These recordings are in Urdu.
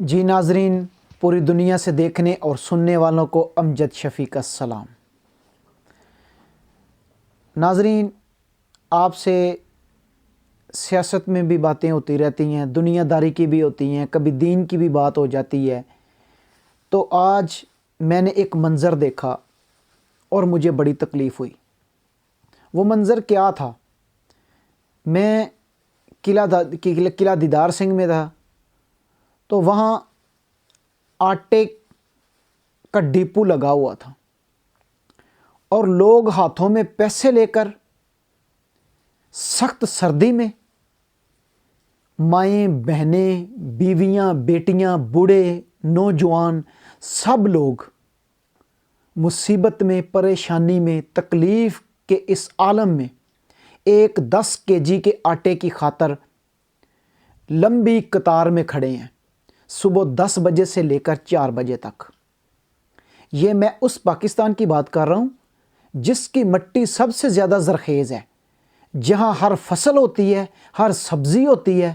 جی ناظرین، پوری دنیا سے دیکھنے اور سننے والوں کو امجد شفیع کا سلام۔ ناظرین، آپ سے سیاست میں بھی باتیں ہوتی رہتی ہیں، دنیا داری کی بھی ہوتی ہیں، کبھی دین کی بھی بات ہو جاتی ہے۔ تو آج میں نے ایک منظر دیکھا اور مجھے بڑی تکلیف ہوئی۔ وہ منظر کیا تھا؟ میں قلعہ دیدار سنگھ میں تھا، تو وہاں آٹے کا ڈپو لگا ہوا تھا اور لوگ ہاتھوں میں پیسے لے کر سخت سردی میں، مائیں بہنیں، بیویاں، بیٹیاں، بوڑھے، نوجوان، سب لوگ مصیبت میں، پریشانی میں، تکلیف کے اس عالم میں ایک 10 kg کے آٹے کی خاطر لمبی قطار میں کھڑے ہیں، صبح 10 بجے سے لے کر 4 بجے تک۔ یہ میں اس پاکستان کی بات کر رہا ہوں جس کی مٹی سب سے زیادہ زرخیز ہے، جہاں ہر فصل ہوتی ہے، ہر سبزی ہوتی ہے،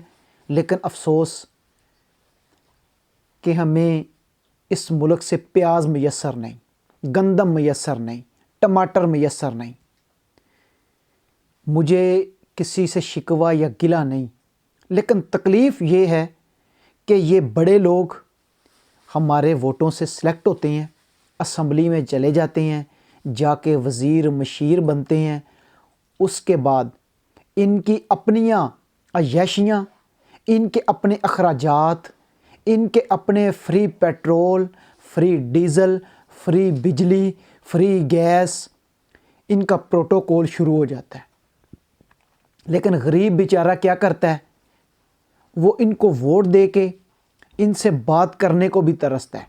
لیکن افسوس کہ ہمیں اس ملک سے پیاز میسر نہیں، گندم میسر نہیں، ٹماٹر میسر نہیں۔ مجھے کسی سے شکوہ یا گلہ نہیں، لیکن تکلیف یہ ہے کہ یہ بڑے لوگ ہمارے ووٹوں سے سلیکٹ ہوتے ہیں، اسمبلی میں چلے جاتے ہیں، جا کے وزیر مشیر بنتے ہیں، اس کے بعد ان کی اپنیاں عیاشیاں، ان کے اپنے اخراجات، ان کے اپنے free petrol, free diesel, free بجلی، فری گیس، ان کا پروٹوکول شروع ہو جاتا ہے۔ لیکن غریب بیچارہ کیا کرتا ہے؟ وہ ان کو ووٹ دے کے ان سے بات کرنے کو بھی ترستا ہے،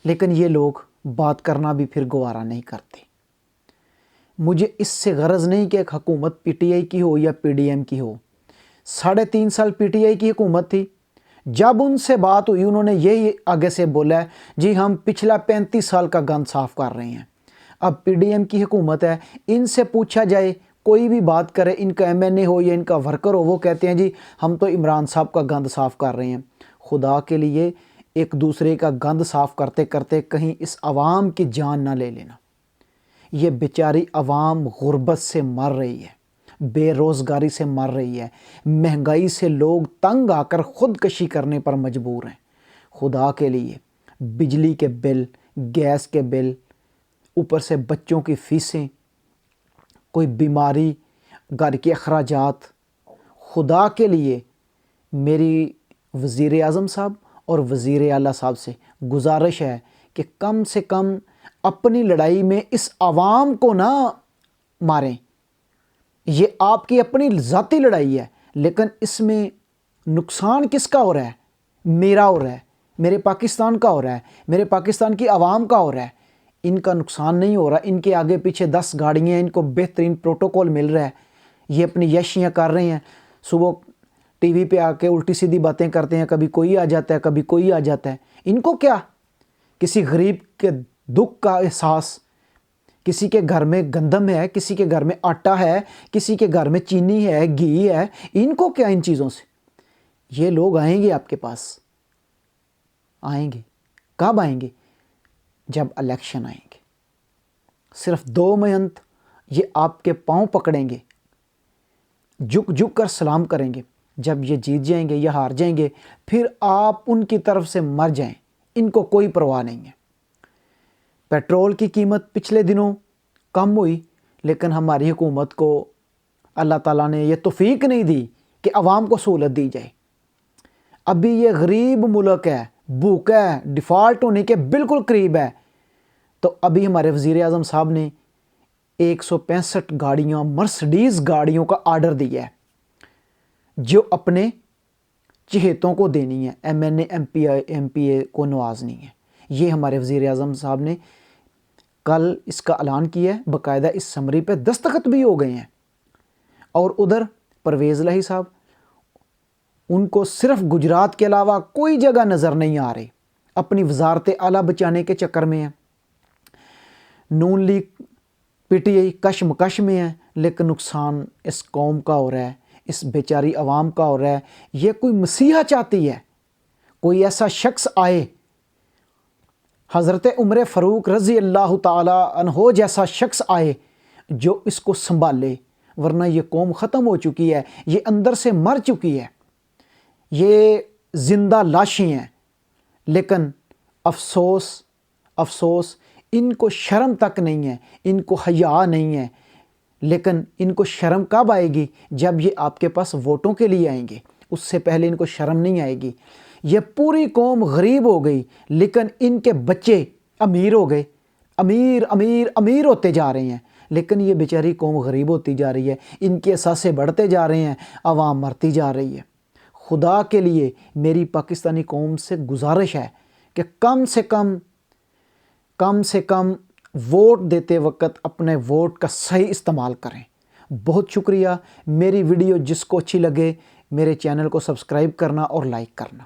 لیکن یہ لوگ بات کرنا بھی پھر گوارا نہیں کرتے۔ مجھے اس سے غرض نہیں کہ ایک حکومت پی ٹی آئی کی ہو یا پی ڈی ایم کی ہو۔ 3.5 سال پی ٹی آئی کی حکومت تھی، جب ان سے بات ہوئی انہوں نے یہی آگے سے بولا ہے، جی ہم پچھلا 35 سال کا گند صاف کر رہے ہیں۔ اب پی ڈی ایم کی حکومت ہے، ان سے پوچھا جائے، کوئی بھی بات کرے، ان کا ایم این اے ہو یا ان کا ورکر ہو، وہ کہتے ہیں جی ہم تو عمران صاحب کا گند صاف کر رہے ہیں۔ خدا کے لیے ایک دوسرے کا گند صاف کرتے کرتے کہیں اس عوام کی جان نہ لے لینا۔ یہ بیچاری عوام غربت سے مر رہی ہے، بے روزگاری سے مر رہی ہے، مہنگائی سے لوگ تنگ آ کر خودکشی کرنے پر مجبور ہیں۔ خدا کے لیے بجلی کے بل، گیس کے بل، اوپر سے بچوں کی فیسیں، کوئی بیماری، گھر کے اخراجات، خدا کے لیے میری وزیر اعظم صاحب اور وزیر اعلیٰ صاحب سے گزارش ہے کہ کم سے کم اپنی لڑائی میں اس عوام کو نہ ماریں۔ یہ آپ کی اپنی ذاتی لڑائی ہے، لیکن اس میں نقصان کس کا ہو رہا ہے؟ میرا ہو رہا ہے، میرے پاکستان کا ہو رہا ہے، میرے پاکستان کی عوام کا ہو رہا ہے۔ ان کا نقصان نہیں ہو رہا، ان کے آگے پیچھے 10 گاڑیاں، ان کو بہترین پروٹوکول مل رہا ہے، یہ اپنی یشیاں کر رہے ہیں، صبح ٹی وی پہ آ کے الٹی سیدھی باتیں کرتے ہیں، کبھی کوئی آ جاتا ہے، کبھی کوئی آ جاتا ہے۔ ان کو کیا؟ کسی غریب کے دکھ کا احساس، کسی کے گھر میں گندم ہے، کسی کے گھر میں آٹا ہے، کسی کے گھر میں چینی ہے، گھی ہے، ان کو کیا ان چیزوں سے؟ یہ لوگ آئیں گے آپ کے پاس، آئیں گے۔ کب آئیں گے؟ جب الیکشن آئیں گے۔ صرف 2 مہینت یہ آپ کے پاؤں پکڑیں گے، جھک جھک کر سلام کریں گے۔ جب یہ جیت جائیں گے یا ہار جائیں گے، پھر آپ ان کی طرف سے مر جائیں، ان کو کوئی پرواہ نہیں ہے۔ پیٹرول کی قیمت پچھلے دنوں کم ہوئی، لیکن ہماری حکومت کو اللہ تعالیٰ نے یہ توفیق نہیں دی کہ عوام کو سہولت دی جائے۔ ابھی یہ غریب ملک ہے، بھوکا ہے، ڈیفالٹ ہونے کے بالکل قریب ہے، تو ابھی ہمارے وزیر اعظم صاحب نے 165 گاڑیاں، مرسڈیز گاڑیوں کا آرڈر دیا ہے، جو اپنے چہیتوں کو دینی ہے، ایم این اے، ایم پی اے کو نوازنی ہے۔ یہ ہمارے وزیر اعظم صاحب نے کل اس کا اعلان کیا ہے، باقاعدہ اس سمری پہ دستخط بھی ہو گئے ہیں۔ اور ادھر پرویز الہی صاحب، ان کو صرف گجرات کے علاوہ کوئی جگہ نظر نہیں آ رہی، اپنی وزارت اعلیٰ بچانے کے چکر میں ہیں۔ نون لیگ پی ٹی آئی کشمکش میں ہے، لیکن نقصان اس قوم کا ہو رہا ہے، اس بیچاری عوام کا ہو رہا ہے۔ یہ کوئی مسیحا چاہتی ہے، کوئی ایسا شخص آئے، حضرت عمر فاروق رضی اللہ تعالی عنہ جیسا شخص آئے جو اس کو سنبھالے، ورنہ یہ قوم ختم ہو چکی ہے، یہ اندر سے مر چکی ہے، یہ زندہ لاشیں ہیں۔ لیکن افسوس ان کو شرم تک نہیں ہے، ان کو حیا نہیں ہے۔ لیکن ان کو شرم کب آئے گی؟ جب یہ آپ کے پاس ووٹوں کے لیے آئیں گے، اس سے پہلے ان کو شرم نہیں آئے گی۔ یہ پوری قوم غریب ہو گئی، لیکن ان کے بچے امیر ہو گئے، امیر ہوتے جا رہے ہیں، لیکن یہ بیچاری قوم غریب ہوتی جا رہی ہے، ان کے اثاثے بڑھتے جا رہے ہیں، عوام مرتی جا رہی ہے۔ خدا کے لیے میری پاکستانی قوم سے گزارش ہے کہ کم سے کم ووٹ دیتے وقت اپنے ووٹ کا صحیح استعمال کریں۔ بہت شکریہ۔ میری ویڈیو جس کو اچھی لگے میرے چینل کو سبسکرائب کرنا اور لائک کرنا۔